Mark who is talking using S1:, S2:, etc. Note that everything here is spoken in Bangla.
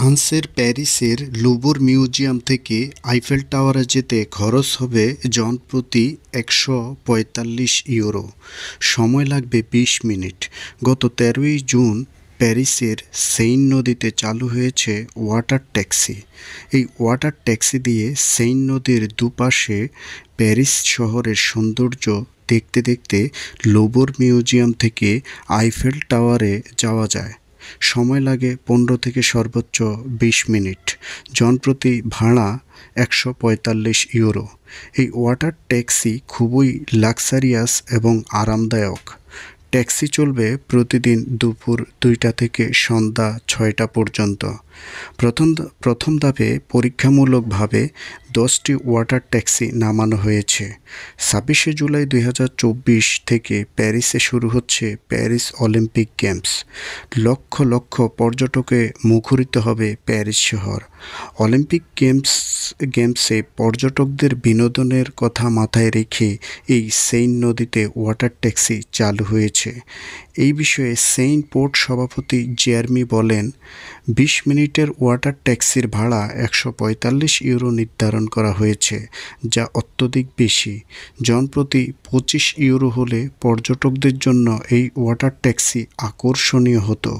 S1: ফ্রান্সের প্যারিসের লুভর মিউজিয়াম থেকে আইফেল টাওয়ারে যেতে খরচ হবে জনপ্রতি ১৪৫ ইউরো। সময় লাগবে ২০ মিনিট। গত ১৩ই জুন প্যারিসের সেইন নদীতে চালু হয়েছে ওয়াটার ট্যাক্সি। এই ওয়াটার ট্যাক্সি দিয়ে সেইন নদীর দুপাশে প্যারিস শহরের সৌন্দর্য দেখতে দেখতে লুভর মিউজিয়াম থেকে আইফেল টাওয়ারে যাওয়া যায়। সময় লাগে ১৫ থেকে সর্বোচ্চ ২০ মিনিট। জনপ্রতি ভাড়া ১৪৫ ইউরো। এই ওয়াটার ট্যাক্সি খুবই লাক্সারিয়াস এবং আরামদায়ক। ট্যাক্সি চলবে প্রতিদিন দুপুর ২টা থেকে সন্ধ্যা ৬টা পর্যন্ত। প্রথম ধাপে পরীক্ষামূলকভাবে ১০টি ওয়াটার ট্যাক্সি নামানো হয়েছে। ২৬শে জুলাই ২০২৪ থেকে প্যারিসে শুরু হচ্ছে Paris Olympic games. Lakh lakh পর্যটকে মুখরিত হবে প্যারিস শহর। অলিম্পিক গেমসে পর্যটকদের বিনোদনের কথা মাথায় রেখে এই সেইন নদীতে ওয়াটার ট্যাক্সি চালু হয়েছে। এই বিষয়ে সেইন পোর্ট সভাপতি জেরমি বলেন, ২০ মিনিটের ওয়াটার ট্যাক্সির ভাড়া ১৪৫ ইউরো নির্ধারণ করা হয়েছে, যা অত্যধিক বেশি। জনপ্রতি ২৫ ইউরো হলে পর্যটকদের জন্য এই ওয়াটার ট্যাক্সি আকর্ষণীয় হতো।